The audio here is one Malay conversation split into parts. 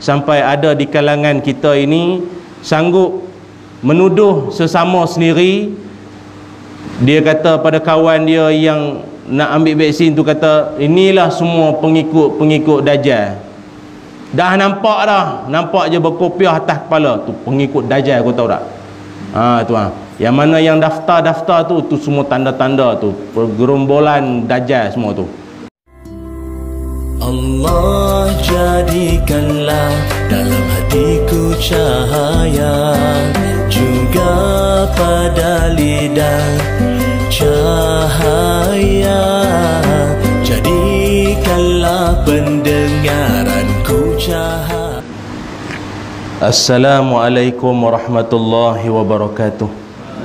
sampai ada di kalangan kita ini sanggup menuduh sesama sendiri. Dia kata pada kawan dia yang nak ambil vaksin tu, kata inilah semua pengikut Dajjal. Dah nampak dah, nampak je berkopiah atas kepala tu pengikut Dajjal, kau tahu tak? Tuan, yang mana yang daftar tu semua tanda-tanda tu pergerombolan Dajjal semua tu. Allah jadikanlah dalam hatiku cahaya, juga pada lidah cahaya, jadikanlah pendengaranku cahaya. Assalamualaikum warahmatullahi wabarakatuh.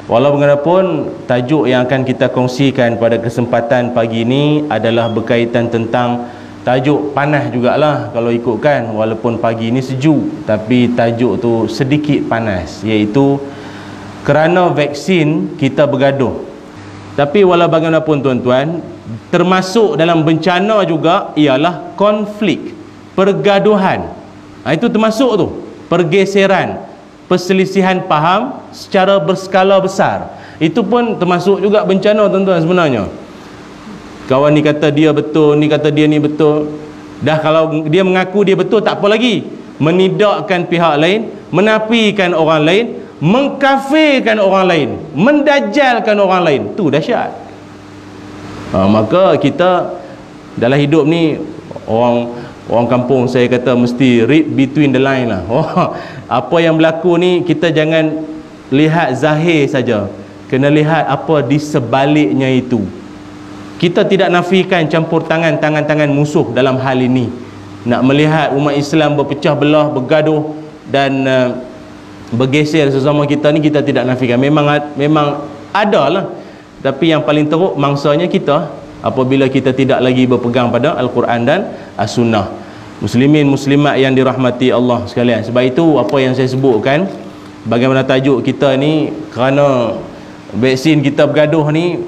Walau bagaimanapun, tajuk yang akan kita kongsikan pada kesempatan pagi ini adalah berkaitan tentang tajuk panas jugalah kalau ikutkan, walaupun pagi ini sejuk tapi tajuk tu sedikit panas, iaitu kerana vaksin kita bergaduh. Tapi walau bagaimanapun tuan-tuan, termasuk dalam bencana juga ialah konflik, pergaduhan. Itu termasuk tu, pergeseran, perselisihan faham secara berskala besar. Itu pun termasuk juga bencana tuan-tuan sebenarnya. Kawan ni kata dia betul, ni kata dia ni betul. Dah kalau dia mengaku dia betul, tak apa lagi, menidakkan pihak lain, menafikan orang lain, mengkafirkan orang lain, mendajjalkan orang lain. Tu dahsyat. Maka kita dalam hidup ni, orang kampung saya kata mesti read between the line lah. Apa yang berlaku ni kita jangan lihat zahir saja, kena lihat apa di sebaliknya itu. Kita tidak nafikan campur tangan musuh dalam hal ini. Nak melihat umat Islam berpecah belah, bergaduh dan bergeser sesama kita ni, kita tidak nafikan. Memang ada lah. Tapi yang paling teruk mangsanya kita apabila kita tidak lagi berpegang pada Al-Quran dan As-Sunnah. Muslimin muslimat yang dirahmati Allah sekalian, sebab itu apa yang saya sebutkan, bagaimana tajuk kita ni, kerana vaksin kita bergaduh ni,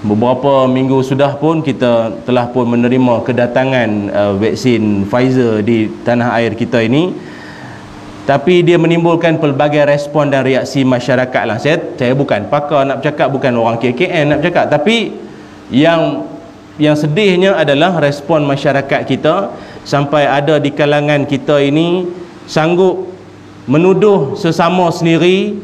beberapa minggu sudah pun kita telah pun menerima kedatangan vaksin Pfizer di tanah air kita ini. Tapi dia menimbulkan pelbagai respon dan reaksi masyarakat lah. Saya bukan pakar nak bercakap, bukan orang KKN nak bercakap, tapi yang sedihnya adalah respon masyarakat kita, sampai ada di kalangan kita ini sanggup menuduh sesama sendiri.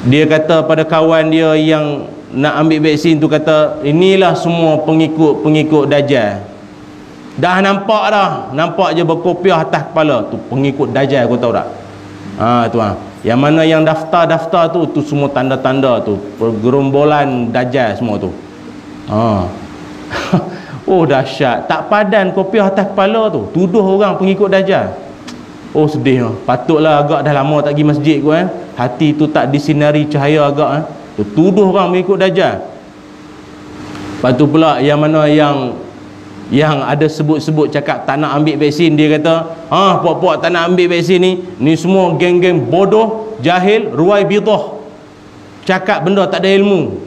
Dia kata pada kawan dia yang nak ambil vaksin tu, kata inilah semua pengikut Dajjal. Dah nampak dah, nampak je berkopiah atas kepala tu pengikut Dajjal, kau tahu tak? Tuan, yang mana yang daftar tu semua tanda-tanda tu pergerombolan Dajjal semua tu. Oh dahsyat, tak padan kopiah atas kepala tu, tuduh orang pengikut Dajjal. Oh sedih. Patutlah agak dah lama tak pergi masjid kau, hati tu tak disinari cahaya agak, tuduh orang mengikut Dajjal. Lepas tu pula yang mana yang ada sebut-sebut cakap tak nak ambil vaksin, dia kata puak-puak tak nak ambil vaksin ni semua geng-geng bodoh, jahil, ruai bidah, cakap benda tak ada ilmu,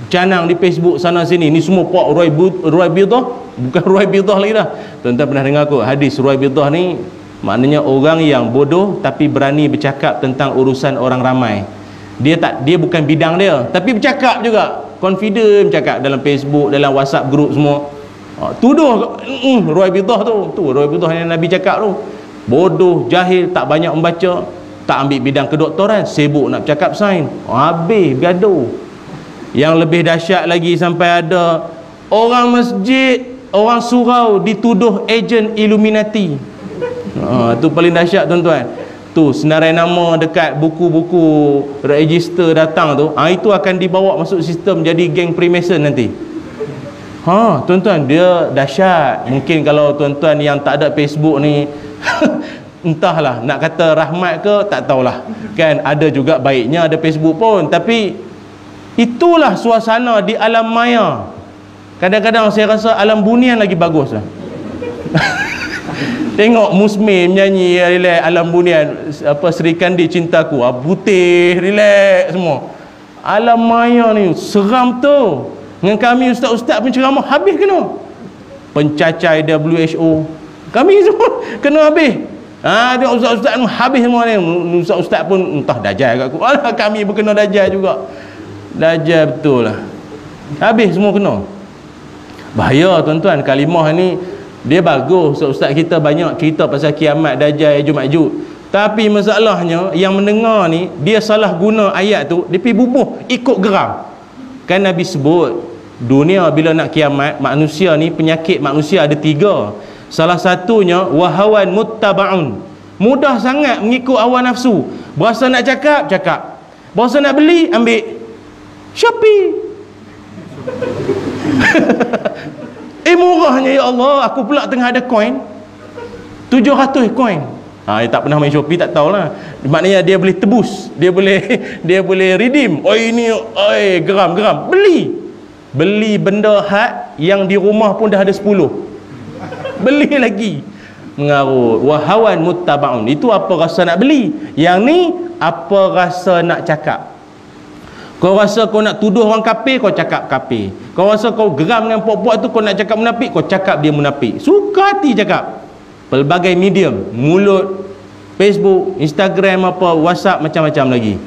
canang di Facebook sana sini, ni semua puak ruai bidah. Bukan ruai bidah lagi dah. Tuan-tuan pernah dengar kot hadis ruai bidah ni, maknanya orang yang bodoh tapi berani bercakap tentang urusan orang ramai. Dia bukan bidang dia, tapi bercakap juga, confident bercakap dalam Facebook, dalam WhatsApp group semua. Tuduh ruai bidah tu ruai bidah yang Nabi cakap tu, bodoh, jahil, tak banyak membaca, tak ambil bidang kedoktoran, sibuk nak bercakap sains. Habis gaduh. Yang lebih dahsyat lagi, sampai ada orang masjid, orang surau dituduh ejen Illuminati. Tu paling dahsyat tuan-tuan. Tu senarai nama dekat buku-buku register datang tu, itu akan dibawa masuk sistem jadi geng Freemason nanti. Tuan-tuan, dia dahsyat. Mungkin kalau tuan-tuan yang tak ada Facebook ni entahlah nak kata rahmat ke, tak tahulah. Kan ada juga baiknya ada Facebook pun, tapi itulah suasana di alam maya. Kadang-kadang saya rasa alam bunian lagi bagus lah. Tengok Musmi menyanyi relax, alam bunian, Sri Kandi Cintaku, putih, relax semua. Alam maya ni seram tu. Dengan kami ustaz-ustaz penceramah habis kena. Pencacai WHO, Kami semua kena habis. Dia ustaz-ustaz habis semua ni. Ustaz-ustaz pun entah dajal kat aku. Alah, kami pun kena dajal juga. Dajal betul lah. Habis semua kena. Bahaya tuan-tuan, kalimah ni dia bagus. Ustaz kita banyak cerita pasal kiamat, dajal, Ya'juj Ma'juj. Tapi masalahnya yang mendengar ni dia salah guna ayat tu, dia pergi bubuh ikut geram. Kan Nabi sebut dunia bila nak kiamat, manusia ni penyakit manusia ada 3. Salah satunya wahawan muttaba'un. Mudah sangat mengikut hawa nafsu. Berasa nak cakap, cakap. Berasa nak beli, ambil. Shopee. Murahnya ya Allah, aku pula tengah ada koin 700 koin. Dia tak pernah main Shopee, tak tahulah. Maknanya dia boleh tebus, dia boleh redeem. Ini geram. Beli benda hak yang di rumah pun dah ada 10. Beli lagi. Mengarut. Wahawan muttaba'un. Itu apa rasa nak beli. Yang ni apa rasa nak cakap. Kau rasa kau nak tuduh orang kafir, kau cakap kafir. Kau rasa kau geram dengan puak-puak tu, kau nak cakap munafik, kau cakap dia munafik. Suka hati cakap. Pelbagai medium, mulut, Facebook, Instagram, apa, WhatsApp, macam-macam lagi.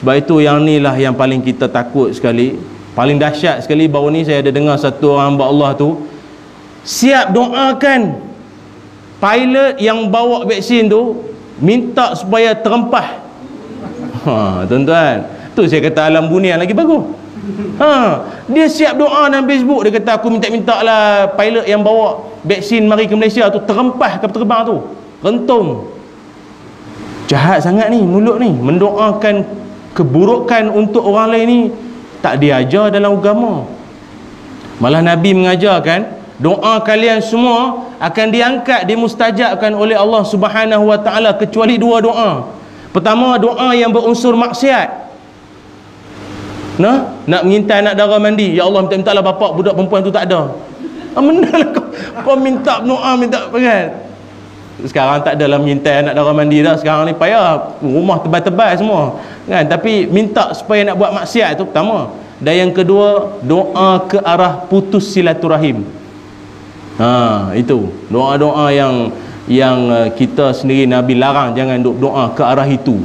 Sebab itu yang ni lah yang paling kita takut sekali. Paling dahsyat sekali. Baru ni saya ada dengar satu orang hamba Allah tu siap doakan pilot yang bawa vaksin tu, minta supaya terempah. Tuan-tuan, tu saya kata alam bunian lagi bagus. Dia siap doa dalam Facebook. Dia kata aku minta lah pilot yang bawa vaksin mari ke Malaysia tu terempah kapal terbang tu, rentung. Jahat sangat ni mulut ni, mendoakan keburukan untuk orang lain ni. Tak diajar dalam agama. Malah Nabi mengajarkan doa kalian semua akan diangkat, dimustajabkan oleh Allah Subhanahu wa taala, kecuali 2 doa. Pertama, doa yang berunsur maksiat. Nak mengintai anak dara mandi, ya Allah minta-mintalah bapak budak perempuan tu tak ada. Menalah kau minta doa, minta kan. Sekarang tak adalah mengintai anak dara mandi dah. Sekarang ni payah, rumah tebal-tebal semua kan. Tapi minta supaya nak buat maksiat tu pertama. Dan yang kedua, doa ke arah putus silaturahim. Itu doa-doa yang kita sendiri Nabi larang, jangan doa ke arah itu.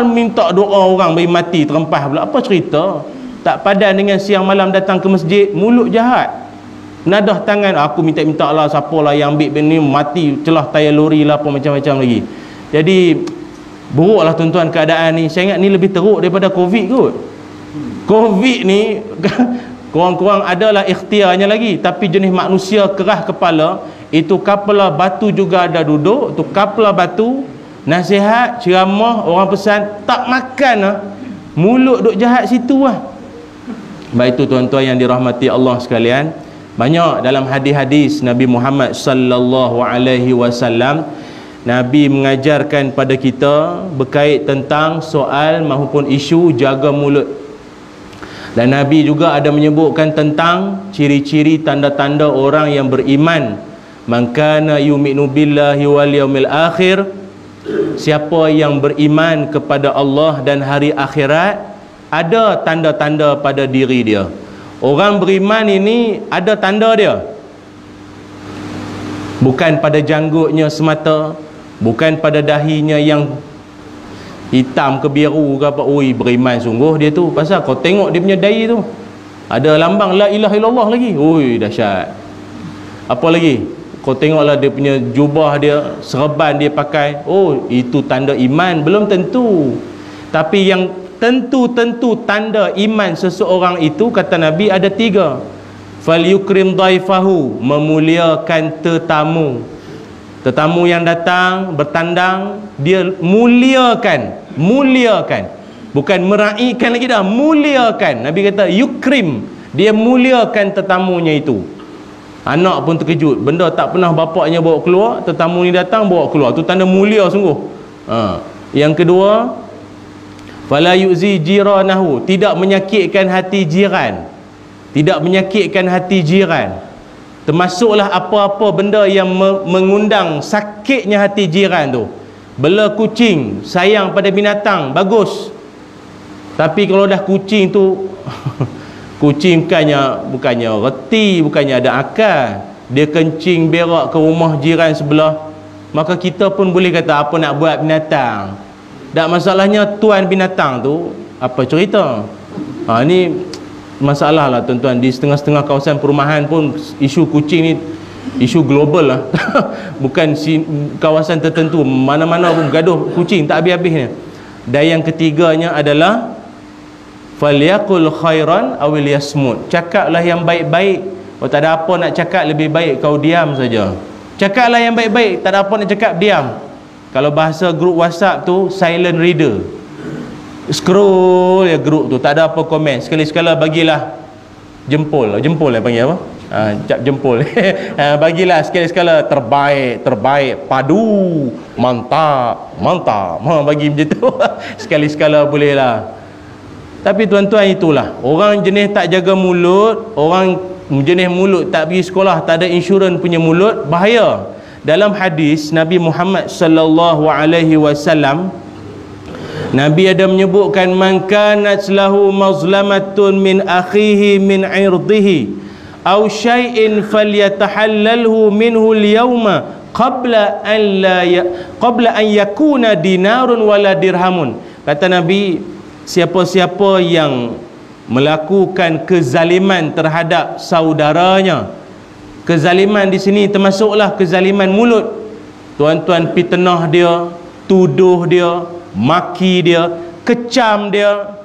Minta doa orang bagi mati terempah pula. Apa cerita? Tak padan dengan siang malam datang ke masjid, mulut jahat, nadah tangan, aku minta lah siapalah yang ambil ni mati celah tayar lori lah, apa macam-macam lagi. Jadi buruklah tuan-tuan keadaan ni. Saya ingat ni lebih teruk daripada Covid kot. Covid ni kurang-kurang adalah ikhtiarnya lagi. Tapi jenis manusia keras kepala, itu kapal batu juga ada duduk tu, kapal batu nasihat, ceramah, orang pesan tak makan lah. Mulut duk jahat situ lah. Baik itu tuan-tuan yang dirahmati Allah sekalian, banyak dalam hadis-hadis Nabi Muhammad sallallahu alaihi wasallam, Nabi mengajarkan pada kita berkait tentang soal maupun isu jaga mulut. Dan Nabi juga ada menyebutkan tentang ciri-ciri tanda-tanda orang yang beriman. Man kana yu'minu billahi wal yaumil akhir, siapa yang beriman kepada Allah dan hari akhirat, ada tanda-tanda pada diri dia. Orang beriman ini ada tanda dia. Bukan pada janggutnya semata, bukan pada dahinya yang hitam ke biru ke apa. Oi, beriman sungguh dia tu. Pasal kau tengok dia punya dahi tu ada lambang la ilaha illallah lagi. Oi, dahsyat. Apa lagi? Kau tengoklah dia punya jubah dia, serban dia pakai. Oh, itu tanda iman. Belum tentu. Tapi yang tentu-tentu tanda iman seseorang itu, kata Nabi, ada 3. Fal yukrim dhaifahu, memuliakan tetamu. Tetamu yang datang bertandang, dia muliakan. Bukan meraihkan lagi dah, muliakan. Nabi kata yukrim, dia muliakan tetamunya itu. Anak pun terkejut, benda tak pernah bapaknya bawa keluar, tetamu ni datang bawa keluar. Tu tanda mulia sungguh. Yang kedua, fala yu'zi jiranahu, tidak menyakitkan hati jiran. Tidak menyakitkan hati jiran. Termasuklah apa-apa benda yang mengundang sakitnya hati jiran tu. Bela kucing, sayang pada binatang, bagus. Tapi kalau dah kucing tu kucing bukannya reti, bukannya ada akal. dia kencing berak ke rumah jiran sebelah, maka kita pun boleh kata apa nak buat binatang. Tak, masalahnya tuan binatang tu apa cerita? Ni masalah lah tuan-tuan. Di setengah-setengah kawasan perumahan pun isu kucing ni isu global lah. Bukan kawasan tertentu, mana-mana pun gaduh kucing tak habis-habisnya. Dan yang ketiganya adalah falyaqul khairan aw liyasmut. Cakaplah yang baik-baik. Kalau tak ada apa nak cakap, lebih baik kau diam saja. Cakaplah yang baik-baik, tak ada apa nak cakap, diam. Kalau bahasa grup WhatsApp tu silent reader. Scroll ya grup tu, tak ada apa komen. Sekali-sekala bagilah jempol. Jempol yang panggil apa? Cap jempol. Bagilah sekali-sekala terbaik, padu, mantap. Bagi macam tu. Sekali-sekala boleh lah. Tapi tuan-tuan, itulah orang jenis tak jaga mulut, orang jenis mulut tak pergi sekolah, tak ada insurans punya mulut, bahaya. Dalam hadis Nabi Muhammad sallallahu alaihi wasallam, Nabi ada menyebutkan, man kanat lahu mazlamatun min akhihi min irdihi aw syai'in falyatahallalhu minhu al-yawma qabla an yakuna dinarun wala dirhamun. Kata Nabi, siapa-siapa yang melakukan kezaliman terhadap saudaranya, kezaliman di sini termasuklah kezaliman mulut. Tuan-tuan fitnah dia, tuduh dia, maki dia, kecam dia.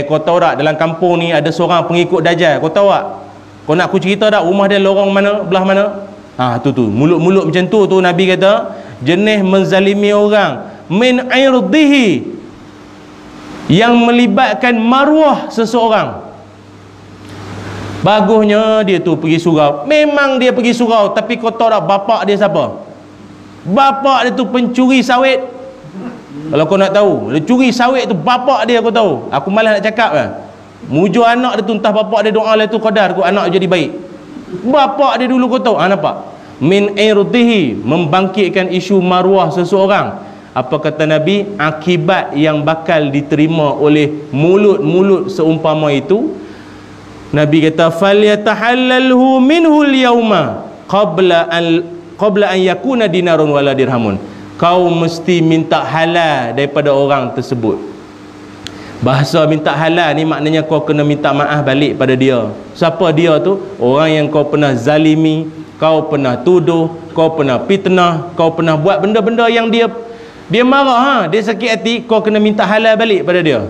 Kau tahu tak dalam kampung ni ada seorang pengikut Dajjal, kau tahu tak? Kau nak aku cerita tak rumah dia lorong mana, belah mana? Tu mulut-mulut macam tu Nabi kata jenis menzalimi orang min irdihi, yang melibatkan maruah seseorang. Bagusnya dia tu pergi surau, memang dia pergi surau, tapi kau tahu tak bapak dia siapa? Bapak dia tu pencuri sawit. Kalau kau nak tahu, dia curi sawit tu bapak dia, kau tahu. Aku malas nak cakap lah. Mujur anak dia tu, entah bapak dia doa lah tu qadar kau anak jadi baik. Bapak dia dulu, kau tahu. Nampak? Min irdihi, membangkitkan isu maruah seseorang. Apa kata Nabi? Akibat yang bakal diterima oleh mulut-mulut seumpama itu, Nabi kata falyatahallalhu minhu al-yawma qabla an yakuna dinarun wala dirhamun. Kau mesti minta halal daripada orang tersebut. Bahasa minta halal ni maknanya kau kena minta maaf balik pada dia. Siapa dia tu? Orang yang kau pernah zalimi, kau pernah tuduh, kau pernah fitnah, kau pernah buat benda-benda yang dia marah, dia sakit hati, kau kena minta halal balik pada dia.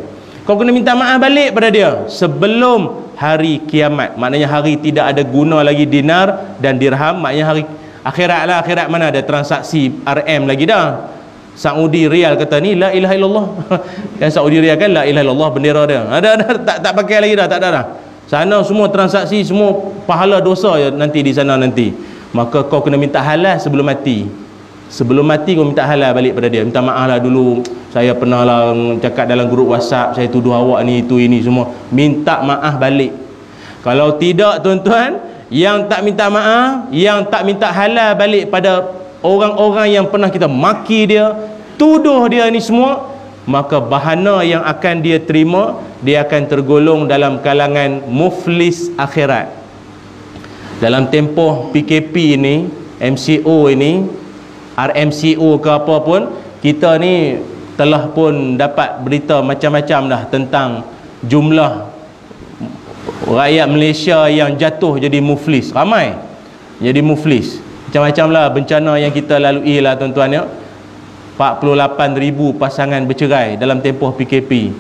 Kau kena minta maaf balik pada dia sebelum hari kiamat. Maknanya hari tidak ada guna lagi dinar dan dirham. Maknanya hari akhirat lah. Akhirat mana ada transaksi RM lagi dah. Saudi rial kata ni la ilaha illallah. Kan Saudi rial kan la ilaha illallah bendera dia. Ada tak pakai lagi dah, tak ada dah. Sana semua transaksi, semua pahala dosa ya nanti di sana nanti. Maka kau kena minta halal sebelum mati. Sebelum mati kau minta halal balik pada dia. Minta maaf lah dulu, saya pernah lah cakap dalam grup WhatsApp, saya tuduh awak ni itu ini semua. Minta maaf balik. Kalau tidak tuan-tuan, yang tak minta maaf, yang tak minta halal balik pada orang-orang yang pernah kita maki dia, tuduh dia ni semua, maka bahana yang akan dia terima, dia akan tergolong dalam kalangan muflis akhirat. Dalam tempoh PKP ini, MCO ini, RMCO ke apa pun, kita ni telah pun dapat berita macam-macam dah tentang jumlah rakyat Malaysia yang jatuh jadi muflis. Ramai jadi muflis. Macam-macam lah bencana yang kita lalui lah tuan-tuan ya. 48,000 pasangan bercerai dalam tempoh PKP.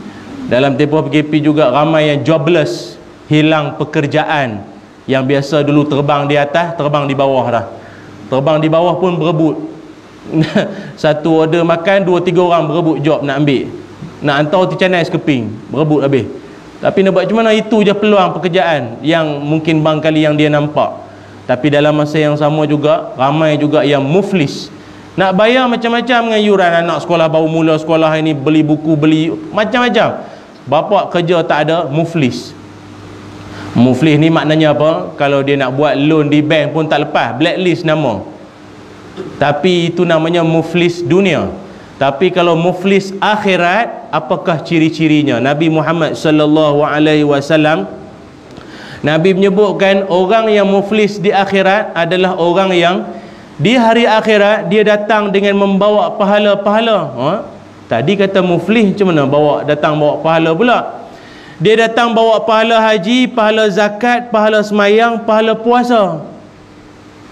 Dalam tempoh PKP juga ramai yang jobless, hilang pekerjaan. Yang biasa dulu terbang di atas, terbang di bawah dah. Terbang di bawah pun berebut. Satu order makan, 2-3 orang berebut job nak ambil. Nak hantar roti canai sekeping, berebut habis. Tapi nak buat macam mana? Itu je peluang pekerjaan yang mungkin barangkali yang dia nampak. Tapi dalam masa yang sama juga, ramai juga yang muflis. Nak bayar macam-macam dengan yuran anak sekolah baru mula sekolah ini, beli buku, beli macam-macam. Bapak kerja tak ada, muflis. Muflis ni maknanya apa? Kalau dia nak buat loan di bank pun tak lepas, blacklist nama. Tapi itu namanya muflis dunia. Tapi kalau muflis akhirat, apakah ciri-cirinya? Nabi Muhammad sallallahu alaihi wasallam Nabi menyebutkan orang yang muflis di akhirat adalah orang yang di hari akhirat dia datang dengan membawa pahala-pahala. Tadi kata muflis, macam mana datang bawa pahala pula? Dia datang bawa pahala haji, pahala zakat, pahala semayang, pahala puasa.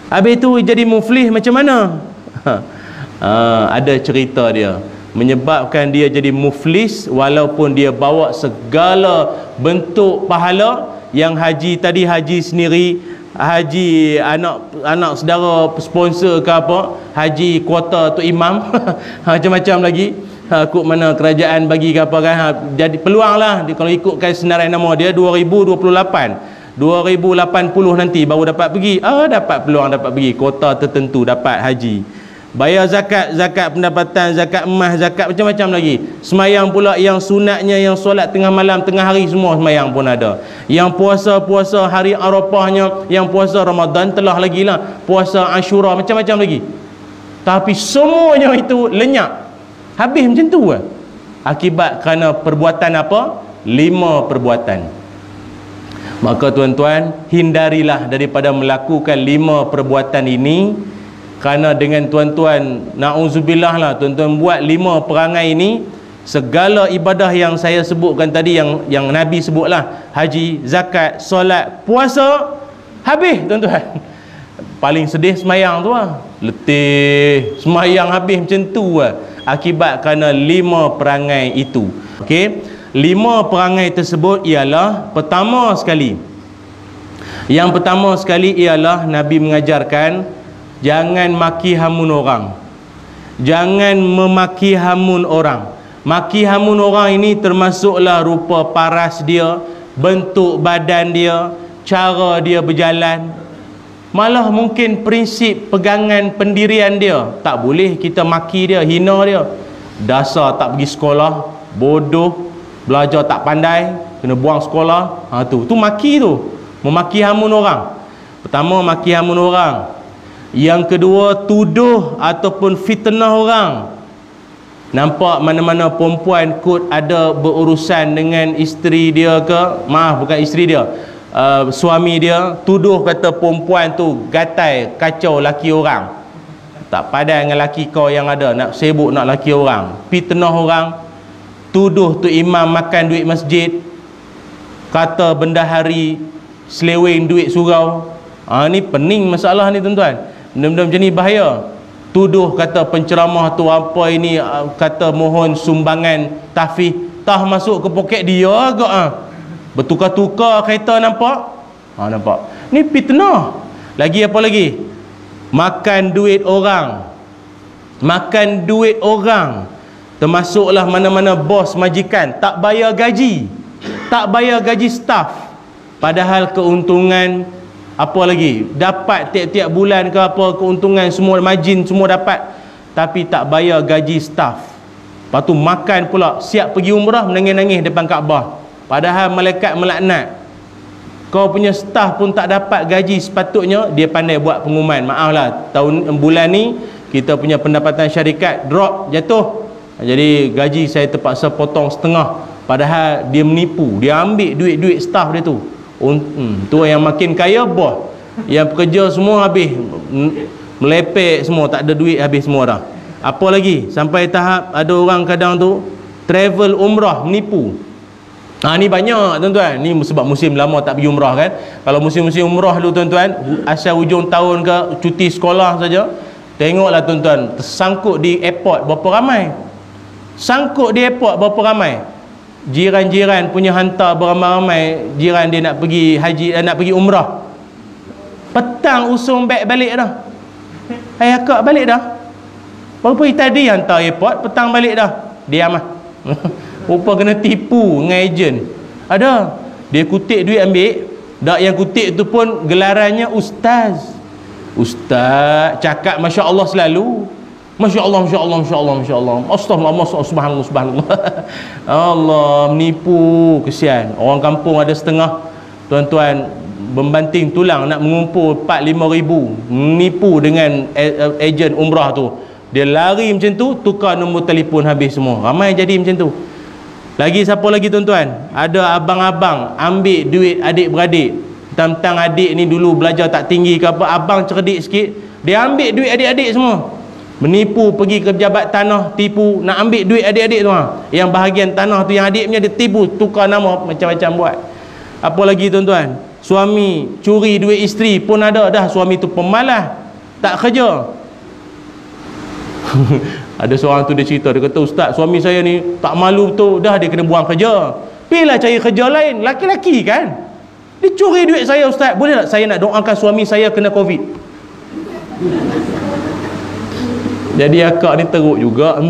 Habis tu jadi muflis macam mana? Ada cerita dia. Menyebabkan dia jadi muflis walaupun dia bawa segala bentuk pahala. Yang haji tadi haji sendiri, haji anak saudara sponsor ke apa, haji kuota tu imam, macam-macam lagi. Kut mana kerajaan bagi ke apa kan. Jadi peluang lah kalau ikutkan senarai nama dia 2028 2080 nanti baru dapat pergi. Dapat peluang dapat pergi kuota tertentu, dapat haji. Bayar zakat pendapatan, zakat emas, zakat macam-macam lagi. Semayang pula yang sunatnya, yang solat tengah malam, tengah hari semua semayang pun ada. Yang puasa hari Arafahnya, yang puasa Ramadan telah lagi lah, puasa Ashura, macam-macam lagi. Tapi semuanya itu lenyap, habis macam tu lah. Akibat kerana perbuatan apa? 5 perbuatan. Maka tuan-tuan, hindarilah daripada melakukan 5 perbuatan ini. Kerana dengan tuan-tuan, na'udzubillah lah, tuan-tuan buat 5 perangai ini, segala ibadah yang saya sebutkan tadi, yang Nabi sebutlah, haji, zakat, solat, puasa, habis tuan-tuan. Paling sedih semayang tu lah, letih, semayang habis macam tu lah. Akibat kerana 5 perangai itu. Okey, 5 perangai tersebut ialah, pertama sekali ialah Nabi mengajarkan jangan maki hamun orang. Jangan memaki hamun orang. Maki hamun orang ini termasuklah rupa paras dia, bentuk badan dia, cara dia berjalan, malah mungkin prinsip pegangan pendirian dia. Tak boleh kita maki dia, hina dia. Dasar tak pergi sekolah, bodoh, belajar tak pandai, kena buang sekolah. Tu maki tu. Memaki hamun orang. Pertama, maki hamun orang. Yang kedua, tuduh ataupun fitnah orang. Nampak mana-mana perempuan kot ada berurusan dengan isteri dia ke, bukan isteri dia, suami dia, tuduh kata perempuan tu gatai, kacau laki orang. Tak padan dengan laki kau yang ada, nak sibuk nak laki orang. Fitnah orang. Tuduh tu imam makan duit masjid, kata bendahari seleweng duit surau. Ni pening masalah ni tuan-tuan. Benda-benda macam ni bahaya. Tuduh kata penceramah tu apa ini, kata mohon sumbangan tahfiz, tah masuk ke poket dia agak bertukar-tukar kereta, nampak? Nampak. Ni fitnah. Lagi apa lagi? Makan duit orang. Makan duit orang. Termasuklah mana-mana bos majikan tak bayar gaji. Tak bayar gaji staf. Padahal keuntungan apa lagi, dapat tiap-tiap bulan ke apa, keuntungan semua, margin semua dapat, tapi tak bayar gaji staf. Lepas tu makan pula, siap pergi umrah menangis-nangis depan Kaabah, padahal malaikat melaknat. Kau punya staf pun tak dapat gaji sepatutnya. Dia pandai buat pengumuman, maaflah bulan ni kita punya pendapatan syarikat drop, jatuh, jadi gaji saya terpaksa potong setengah. Padahal dia menipu, dia ambil duit-duit staf dia tu. Tu yang makin kaya bos, yang pekerja semua habis melepek semua, tak ada duit, habis semua dah. Apa lagi, sampai tahap ada orang kadang tu travel umrah menipu. Ni banyak tuan-tuan. Ni sebab musim lama tak pergi umrah kan. Kalau musim-musim umrah dulu tuan-tuan, asal hujung tahun ke cuti sekolah saja, tengoklah tuan-tuan, tersangkut di airport berapa ramai. Sangkut di airport berapa ramai. Jiran-jiran punya hantar beramai-ramai, jiran dia nak pergi haji, nak pergi umrah. Petang usung beg balik dah. Hai akak balik dah. Baru pergi tadi hantar airport, petang balik dah. Diam lah. Rupa kena tipu dengan ejen. Ada. Dia kutip duit ambil. Dak yang kutip tu pun gelarannya ustaz. Ustaz cakap Masya Allah selalu. Masya Allah, Masya Allah, Masya Allah, Masya Allah, Astagfirullah, Subhanallah, Subhanallah. Allah, menipu, kesian. Orang kampung ada setengah tuan-tuan membanting tulang nak mengumpul 4-5 ribu, menipu dengan ejen umrah tu. Dia lari macam tu, tukar nombor telefon, habis semua. Ramai jadi macam tu. Lagi siapa lagi tuan-tuan? Ada abang-abang ambil duit adik-beradik, Tentang adik ni dulu belajar tak tinggi ke apa, abang cerdik sikit, dia ambil duit adik-adik semua, menipu, pergi ke pejabat tanah, tipu, nak ambil duit adik-adik tu. Yang bahagian tanah tu yang adik punya dia tipu, tukar nama macam-macam buat. Apa lagi tuan-tuan, suami curi duit isteri pun ada dah. Suami tu pemalas, tak kerja. Ada seorang tu dia cerita, dia kata, ustaz, suami saya ni tak malu betul, dah dia kena buang kerja, pergilah cari kerja lain. Laki-laki kan, dia curi duit saya, ustaz, boleh tak saya nak doakan suami saya kena COVID? Jadi akak ni teruk juga.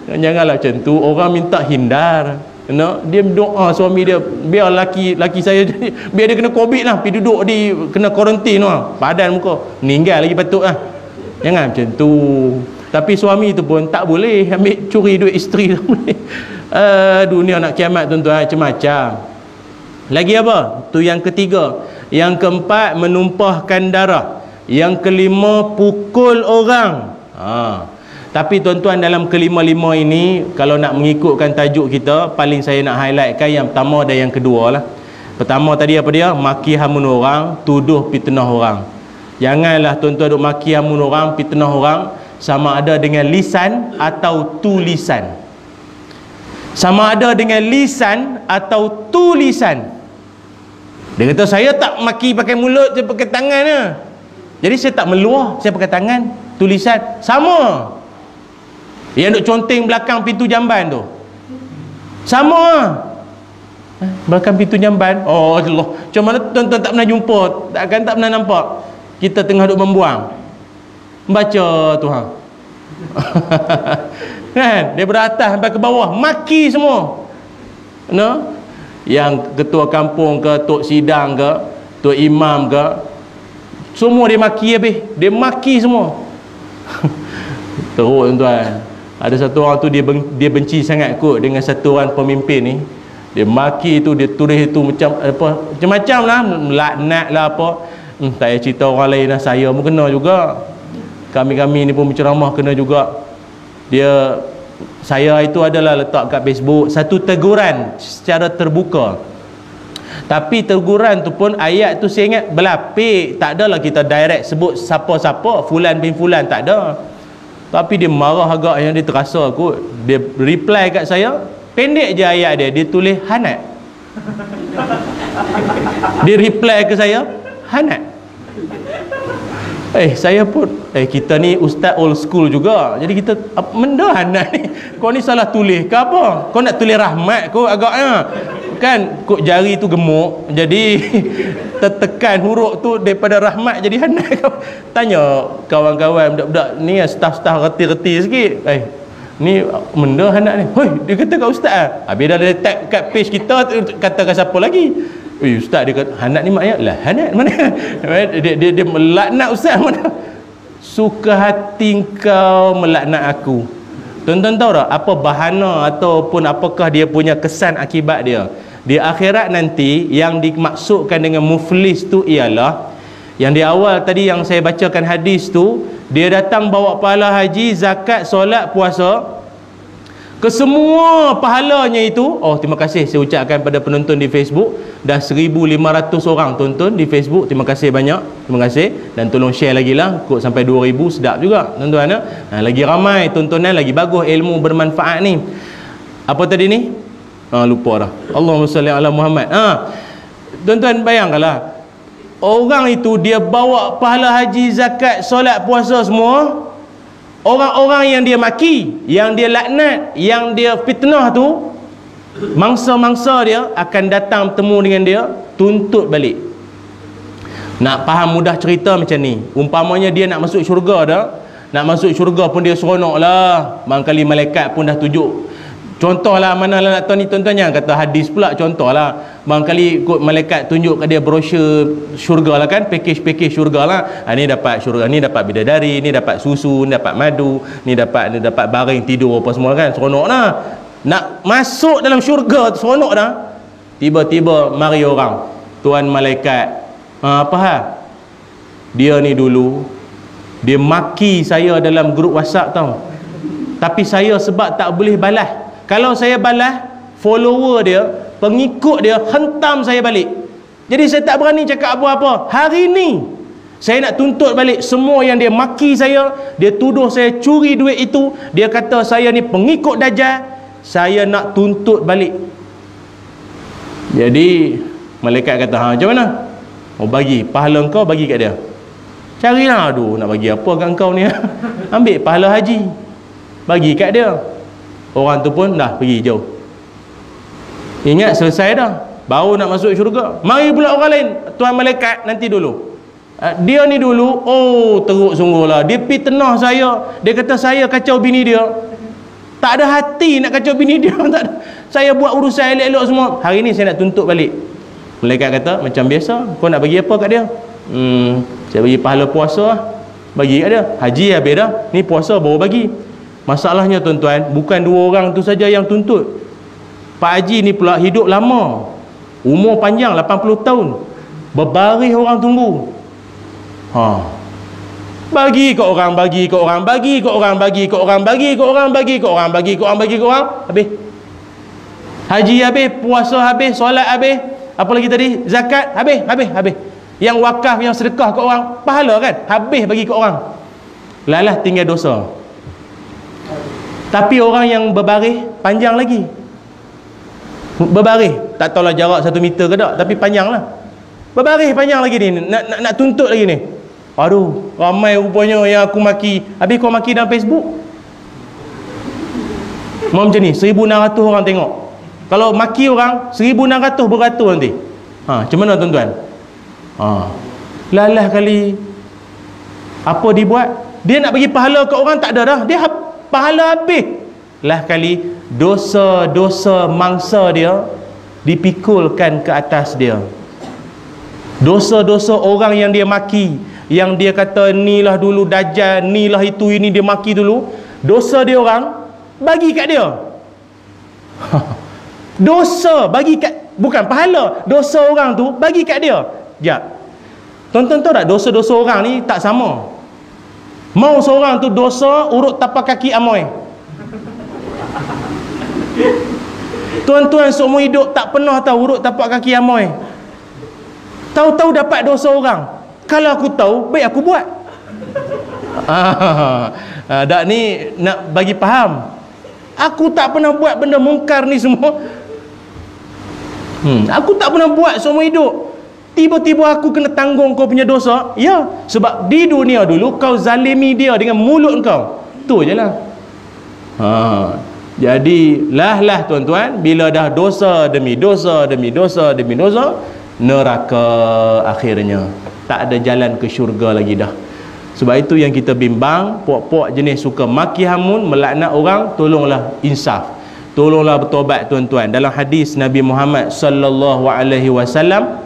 Janganlah macam tu, orang minta hindar. Dia doa suami dia, biar laki saya jadi, biar dia kena COVID lah, pergi duduk di kena kuarantin lah, padan muka, meninggal lagi patut lah. Jangan macam tu. Tapi suami tu pun tak boleh ambil curi duit isteri. Dunia nak kiamat tuan-tuan, macam-macam. Lagi apa? Tu yang ketiga. Yang keempat, menumpahkan darah. Yang kelima, pukul orang. Tapi tuan-tuan, dalam kelima-lima ini, kalau nak mengikutkan tajuk kita, paling saya nak highlightkan yang pertama dan yang kedua lah. Pertama tadi apa dia? Maki hamun orang, tuduh fitnah orang. Janganlah tuan-tuan duk maki hamun orang, fitnah orang, sama ada dengan lisan atau tulisan. Sama ada dengan lisan atau tulisan. Dia kata, saya tak maki pakai mulut, saya pakai tangan je. Jadi saya tak meluah, saya pakai tangan, tulisan. Sama. Yang duk conteng belakang pintu jamban tu, sama. Belakang pintu jamban, oh Allah, macam mana tuan-tuan tak pernah jumpa, takkan tak pernah nampak kita tengah duk membuang, baca Tuhan. Kan, daripada atas sampai ke bawah maki semua. Yang ketua kampung ke, tok sidang ke, tok imam ke, semua dia maki habis. Dia maki semua. Teruk tuan-tuan. Ada satu orang tu dia benci sangat kot dengan satu orang pemimpin ni. Dia maki tu, dia tulis itu macam-macam lah, laknat lah apa. Tak payah cerita orang lain lah, saya pun kena juga. Kami-kami ni pun berceramah kena juga. Saya itu adalah letak kat Facebook satu teguran secara terbuka. Tapi teguran tu pun, ayat tu saya ingat berlapik, tak adalah kita direct sebut siapa-siapa, fulan bin fulan, tak ada. Tapi dia marah agak yang dia terasa kot. Dia reply kat saya, pendek je ayat dia, dia tulis hanat. Dia reply ke saya, hanat. Saya pun, kita ni ustaz old school juga, jadi kita benda hanat ni, kau ni salah tulis ke apa? Kau nak tulis rahmat kau agaknya kan, kok jari tu gemuk, jadi tertekan huruf tu daripada rahmat jadi hanat. Tanya kawan-kawan budak-budak ni, staff-staff reti-reti sikit, ni benda hanat ni, dia kata kat ustaz habis dah dia tag kat page kita, kata kat siapa lagi, ustaz dia kata hanat ni maknanya lah, hanat mana? dia melaknat ustaz mana? Suka hati kau melaknat aku. Tuan-tuan tahu tak apa bahana ataupun apakah dia punya kesan akibat dia di akhirat nanti? Yang dimaksudkan dengan muflis tu ialah yang di awal tadi yang saya bacakan hadis tu, dia datang bawa pahala haji, zakat, solat, puasa, ke semua pahalanya itu. Terima kasih saya ucapkan pada penonton di Facebook, dah 1,500 orang tonton di Facebook. Terima kasih banyak, terima kasih, dan tolong share lagi lah, kod sampai 2,000 sedap juga tuan-tuan. Lagi ramai tontonan, lagi bagus, ilmu bermanfaat ni. Apa tadi ni? Lupa dah. Allahumma salli ala Muhammad. Tuan-tuan bayangkanlah, orang itu dia bawa pahala haji, zakat, solat, puasa semua. Orang-orang yang dia maki, yang dia laknat, yang dia fitnah tu, mangsa-mangsa dia akan datang bertemu dengan dia, tuntut balik. Nak faham mudah cerita macam ni, umpamanya dia nak masuk syurga dah, nak masuk syurga pun dia seronok lah, barangkali malaikat pun dah tunjuk. Contohlah, mana lah nak tahu ni tuan-tuan, jangan kata hadis pula, contohlah barangkali kot malaikat tunjuk kat dia brosur syurga lah kan, package syurga lah. Ni dapat syurga, ni dapat bidadari, ni dapat susu, ni dapat madu, ni dapat baring tidur apa semua kan, seronok lah. Nak masuk dalam syurga seronok dah, tiba-tiba mari orang, tuan malaikat, apa hal? Dia ni dulu dia maki saya dalam grup WhatsApp tau, tapi saya sebab tak boleh balas. Kalau saya balas, follower dia, pengikut dia hentam saya balik. Jadi saya tak berani cakap apa-apa. Hari ni saya nak tuntut balik semua yang dia maki saya, dia tuduh saya curi duit itu, dia kata saya ni pengikut Dajjal. Saya nak tuntut balik. Jadi malaikat kata, macam mana? Bagi pahala kau, bagi kat dia. Carilah, aduh, nak bagi apa kat kau ni? Ambil pahala haji, bagi kat dia. Orang tu pun dah pergi jauh. Ingat selesai dah, baru nak masuk syurga. Mari pula orang lain. Tuan malaikat, nanti dulu. Dia ni dulu, oh teruk sungguh lah. Dia pergi tenah saya. Dia kata saya kacau bini dia. Tak ada hati nak kacau bini dia. Tak ada. Saya buat urusan elok-elok semua. Hari ni saya nak tuntut balik. Malaikat kata, macam biasa, kau nak bagi apa kat dia? Saya bagi pahala puasa lah. Bagi kat dia. Haji habis dah, ni puasa baru bagi. Masalahnya tuan-tuan, bukan dua orang tu saja yang tuntut. Pak Haji ni pula hidup lama, umur panjang 80 tahun. Berbaris orang tunggu. Bagi ke orang, bagi ke orang, bagi ke orang, bagi ke orang, bagi ke orang, bagi ke orang, bagi ke orang, bagi ke orang, habis. Haji habis, puasa habis, solat habis, apa lagi tadi? Zakat habis, habis. Yang wakaf, yang sedekah ke orang, pahala kan? Habis bagi ke orang. Lalah tinggal dosa. Tapi orang yang berbaris panjang lagi. Berbaris, tak tahulah jarak 1 meter ke tak, tapi panjang lah. Berbaris panjang lagi ni, nak tuntut lagi ni. Aduh, ramai rupanya yang aku maki. Habis kau maki dalam Facebook. Mau macam ni, 1,600 orang tengok. Kalau maki orang 1,600 beratus nanti. Macam mana tuan-tuan? Lalah kali apa dibuat? Dia nak bagi pahala ke orang, tak ada dah. Dia pahala habis. Lah kali dosa-dosa mangsa dia dipikulkan ke atas dia. Dosa-dosa orang yang dia maki, yang dia kata inilah dulu Dajjal, inilah itu, ini dia maki dulu, dosa dia orang bagi kat dia. Dosa bagi kat, bukan pahala, dosa orang tu bagi kat dia. Sekejap, tuan-tuan tahu tak, dosa-dosa orang ni tak sama. Mau seorang tu dosa urut tapak kaki amoy, tuan-tuan seumur hidup tak pernah tahu urut tapak kaki amoy. Tahu-tahu dapat dosa orang. Kalau aku tahu, baik aku buat. Dak ni nak bagi faham. Aku tak pernah buat benda mungkar ni semua. Aku tak pernah buat seumur hidup. Tiba-tiba aku kena tanggung kau punya dosa. Ya, sebab di dunia dulu kau zalimi dia dengan mulut kau. Tu je lah. Jadi lah tuan-tuan, bila dah dosa demi dosa demi dosa demi dosa, neraka akhirnya. Tak ada jalan ke syurga lagi dah. Sebab itu yang kita bimbang, puak-puak jenis suka maki hamun, melaknat orang, tolonglah insaf. Tolonglah bertobat tuan-tuan. Dalam hadis Nabi Muhammad sallallahu alaihi wasallam,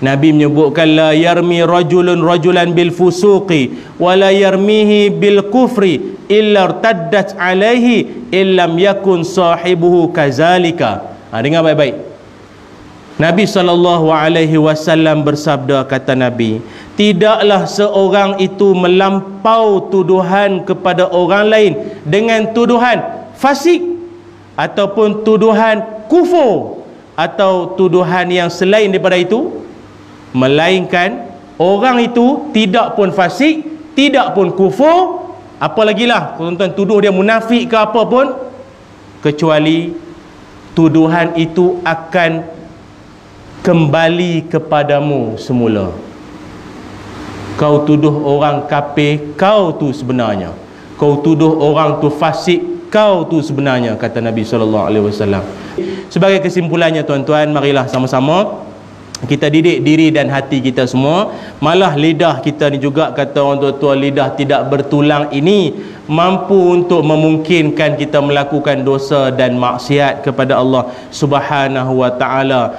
Nabi menyebutkan la yarmi rajulun rajulan bil fusuqi wa la yarmihi bil kufri illa irtaddat alaihi illam yakun sahibuhu kazalika. Dengar baik-baik. Nabi SAW bersabda, kata Nabi, tidaklah seorang itu melampau tuduhan kepada orang lain dengan tuduhan fasik ataupun tuduhan kufur atau tuduhan yang selain daripada itu, melainkan orang itu tidak pun fasik, tidak pun kufur, apalagilah tuan-tuan tuduh dia munafik ke apa pun, kecuali tuduhan itu akan kembali kepadamu semula. Kau tuduh orang kafir, kau tu sebenarnya. Kau tuduh orang tu fasik, kau tu sebenarnya, kata Nabi SAW. Sebagai kesimpulannya tuan-tuan, marilah sama-sama kita didik diri dan hati kita semua. Malah lidah kita ni juga, kata orang tua-tua, lidah tidak bertulang ini mampu untuk memungkinkan kita melakukan dosa dan maksiat kepada Allah Subhanahu wa ta'ala.